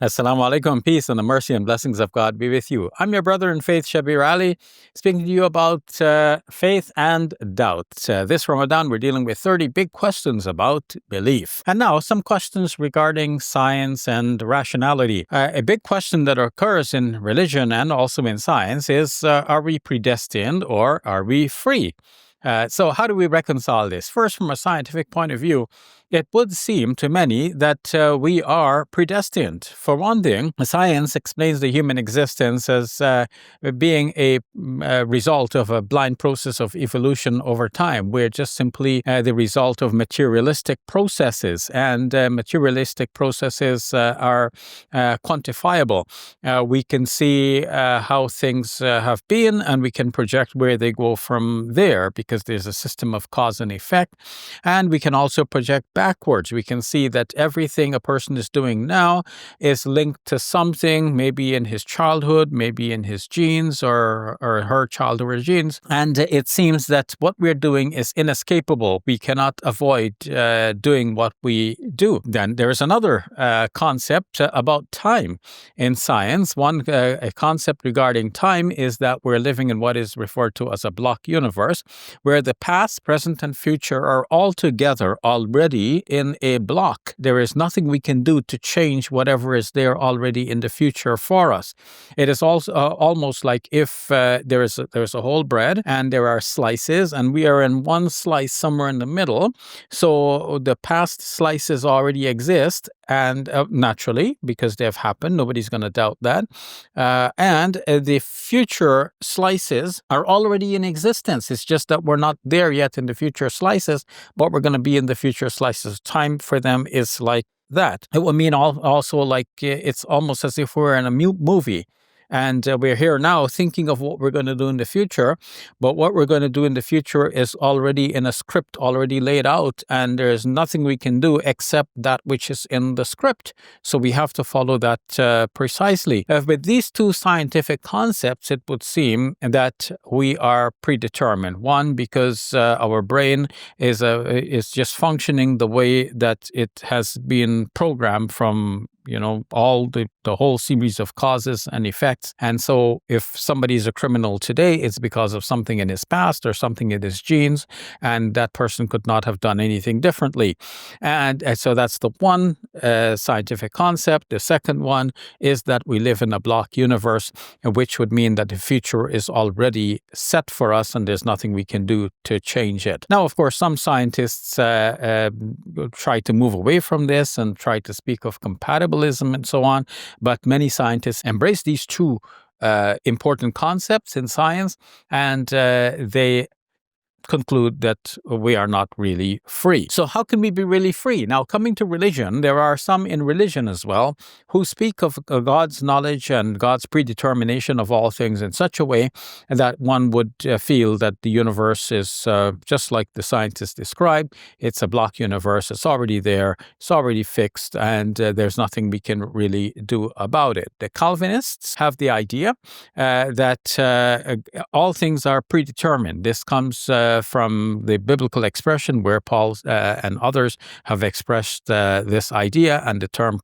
Assalamu alaikum, peace and the mercy and blessings of God be with you. I'm your brother in faith, Shabir Ally, speaking to you about faith and doubt. This Ramadan, we're dealing with 30 big questions about belief. And now, some questions regarding science and rationality. A big question that occurs in religion and also in science is, are we predestined or are we free? So how do we reconcile this? First, from a scientific point of view, it would seem to many that we are predestined. For one thing, science explains the human existence as being a result of a blind process of evolution over time. We're just simply the result of materialistic processes, and materialistic processes are quantifiable. We can see how things have been, and we can project where they go from there because there's a system of cause and effect. And we can also project backwards. We can see that everything a person is doing now is linked to something, maybe in his childhood, maybe in his genes or her childhood genes. And it seems that what we're doing is inescapable. We cannot avoid doing what we do. Then there is another concept about time in science. A concept regarding time is that we're living in what is referred to as a block universe, where the past, present, and future are all together already in a block. There is nothing we can do to change whatever is there already in the future for us. It is also almost like if there's a whole bread and there are slices, and we are in one slice somewhere in the middle. So the past slices already exist, and naturally, because they've happened, nobody's going to doubt that. And the future slices are already in existence. It's just that we're not there yet in the future slices, but we're going to be in the future slices. Time for them is like that. It will mean also like it's almost as if we're in a movie. And we're here now thinking of what we're going to do in the future. But what we're going to do in the future is already in a script, already laid out. And there's nothing we can do except that which is in the script. So we have to follow that precisely. With these two scientific concepts, it would seem that we are predetermined. One, because our brain is just functioning the way that it has been programmed from all the whole series of causes and effects. And so if somebody is a criminal today, it's because of something in his past or something in his genes, and that person could not have done anything differently. And so that's the one scientific concept. The second one is that we live in a block universe, which would mean that the future is already set for us and there's nothing we can do to change it. Now, of course, some scientists try to move away from this and try to speak of compatibilism and so on, but many scientists embrace these two important concepts in science, and they conclude that we are not really free. So how can we be really free? Now, coming to religion, there are some in religion as well who speak of God's knowledge and God's predetermination of all things in such a way that one would feel that the universe is just like the scientists described. It's a block universe. It's already there. It's already fixed, and there's nothing we can really do about it. The Calvinists have the idea that all things are predetermined. This comes from the biblical expression where Paul and others have expressed this idea, and the term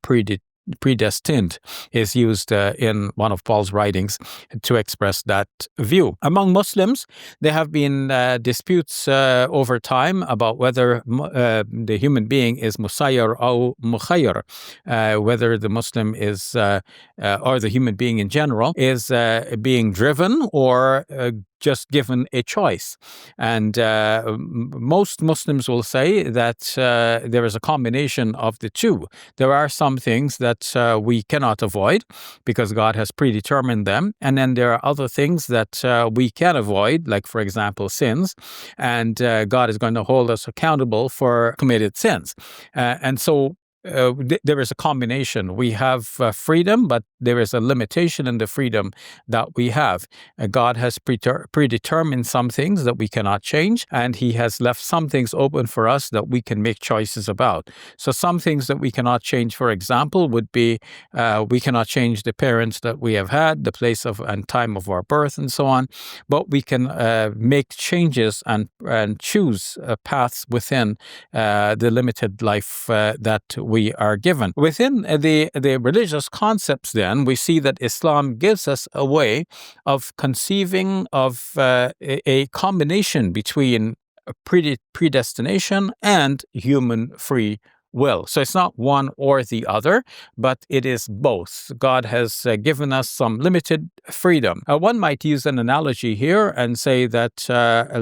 predestined is used in one of Paul's writings to express that view. Among Muslims, there have been disputes over time about whether the human being is musayyar or mukhayyar, whether the Muslim is, or the human being in general, is being driven or just given a choice. And most Muslims will say that there is a combination of the two. There are some things that we cannot avoid because God has predetermined them. And then there are other things that we can avoid, like, for example, sins. And God is going to hold us accountable for committed sins. And so there is a combination. We have freedom, but there is a limitation in the freedom that we have. God has predetermined some things that we cannot change, and He has left some things open for us that we can make choices about. So some things that we cannot change, for example, would be we cannot change the parents that we have had, the place of and time of our birth, and so on. But we can make changes and choose paths within the limited life that we we are given. Within the religious concepts, then, we see that Islam gives us a way of conceiving of a combination between predestination and human free will. So it's not one or the other, but it is both. God has given us some limited freedom. One might use an analogy here and say that,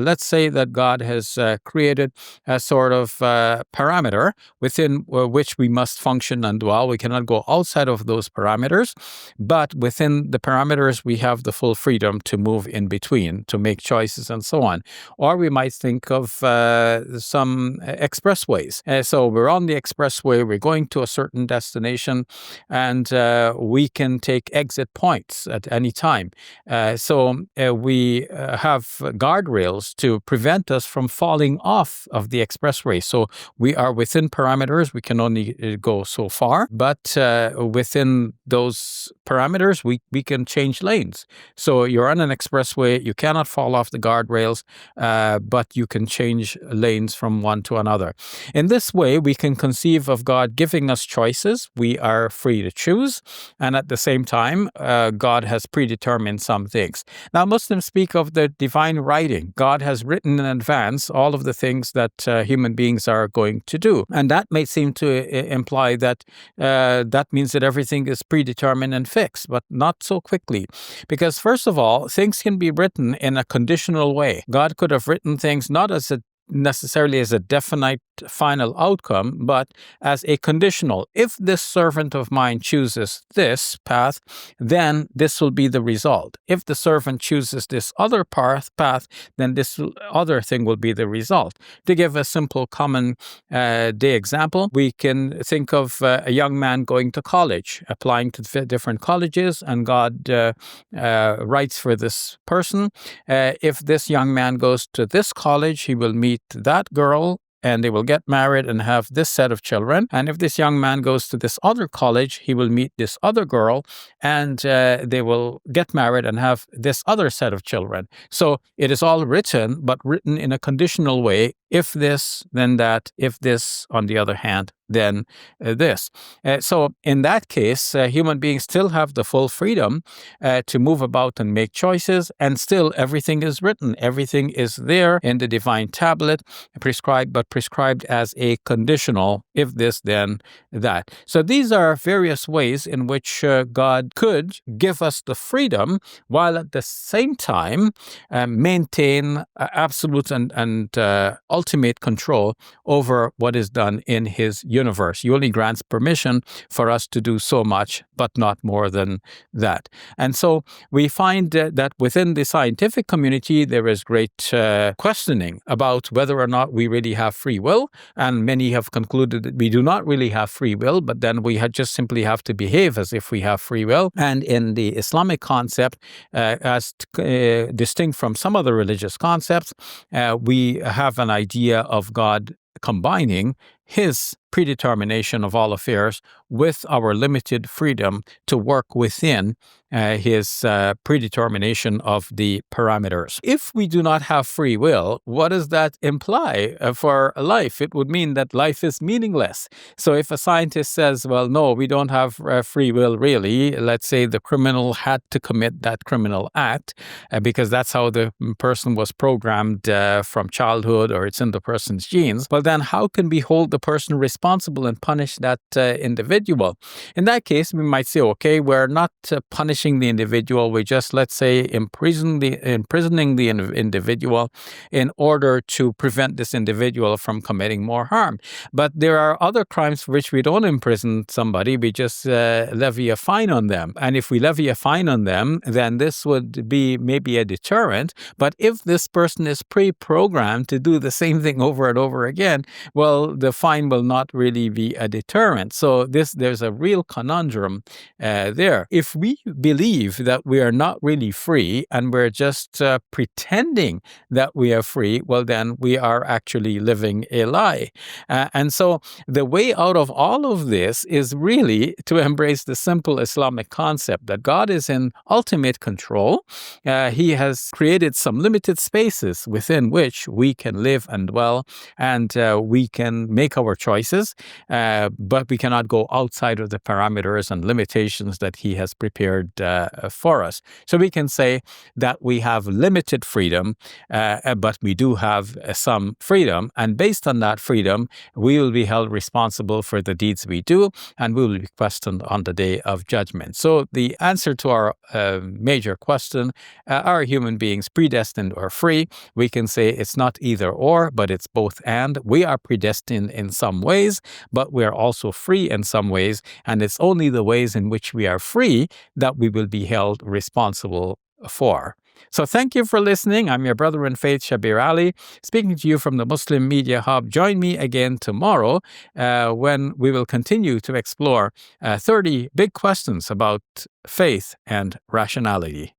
let's say that God has created a sort of parameter within which we must function and dwell. We cannot go outside of those parameters, but within the parameters, we have the full freedom to move in between, to make choices and so on. Or we might think of some expressways. So we're on the expressway, we're going to a certain destination, and we can take exit points at any time. So we have guardrails to prevent us from falling off of the expressway. So we are within parameters. We can only go so far, but within those parameters, we can change lanes. So you're on an expressway, you cannot fall off the guardrails, but you can change lanes from one to another. In this way, we can conceive of God giving us choices. We are free to choose, and at the same time, God has predetermined some things. Now, Muslims speak of the divine writing. God has written in advance all of the things that human beings are going to do, and that may seem to imply that that means that everything is predetermined and fixed, but not so quickly. Because first of all, things can be written in a conditional way. God could have written things not necessarily as a definite final outcome, but as a conditional. If this servant of mine chooses this path, then this will be the result. If the servant chooses this other path, then this other thing will be the result. To give a simple common day example, we can think of a young man going to college, applying to different colleges, and God writes for this person. If this young man goes to this college, he will meet that girl, and they will get married and have this set of children. And if this young man goes to this other college, he will meet this other girl, and they will get married and have this other set of children. So it is all written, but written in a conditional way. If this, then that. If this, on the other hand, then this. So in that case, human beings still have the full freedom to move about and make choices, and still everything is written. Everything is there in the divine tablet, prescribed as a conditional, if this, then that. So these are various ways in which God could give us the freedom, while at the same time maintain absolute and ultimate control over what is done in his universe. He only grants permission for us to do so much, but not more than that. And so we find that within the scientific community, there is great questioning about whether or not we really have free will. And many have concluded that we do not really have free will, but then we just simply have to behave as if we have free will. And in the Islamic concept, as distinct from some other religious concepts, we have an idea of God combining his predetermination of all affairs with our limited freedom to work within his predetermination of the parameters. If we do not have free will, what does that imply for life? It would mean that life is meaningless. So if a scientist says, well, no, we don't have free will really, let's say the criminal had to commit that criminal act because that's how the person was programmed from childhood, or it's in the person's genes, well, then how can we hold the person responsible and punish that individual? In that case, we might say, okay, we're not punishing the individual. We just, let's say, imprisoning the individual in order to prevent this individual from committing more harm. But there are other crimes for which we don't imprison somebody. We just levy a fine on them. And if we levy a fine on them, then this would be maybe a deterrent. But if this person is pre-programmed to do the same thing over and over again, well, the fine will not really be a deterrent. So there's a real conundrum there. If we believe that we are not really free and we're just pretending that we are free, well, then we are actually living a lie. And so the way out of all of this is really to embrace the simple Islamic concept that God is in ultimate control. He has created some limited spaces within which we can live and dwell, and we can make make our choices, but we cannot go outside of the parameters and limitations that he has prepared for us. So we can say that we have limited freedom, but we do have some freedom. And based on that freedom, we will be held responsible for the deeds we do, and we will be questioned on the day of judgment. So the answer to our major question, are human beings predestined or free? We can say it's not either or, but it's both and. We are predestined in some ways, but we are also free in some ways, and it's only the ways in which we are free that we will be held responsible for. So thank you for listening. I'm your brother in faith, Shabir Ally, speaking to you from the Muslim Media Hub. Join me again tomorrow when we will continue to explore 30 big questions about faith and rationality.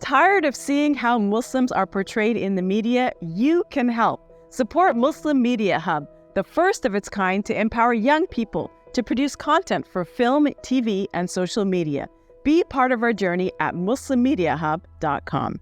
Tired of seeing how Muslims are portrayed in the media? You can help. Support Muslim Media Hub, the first of its kind to empower young people to produce content for film, TV, and social media. Be part of our journey at muslimmediahub.com.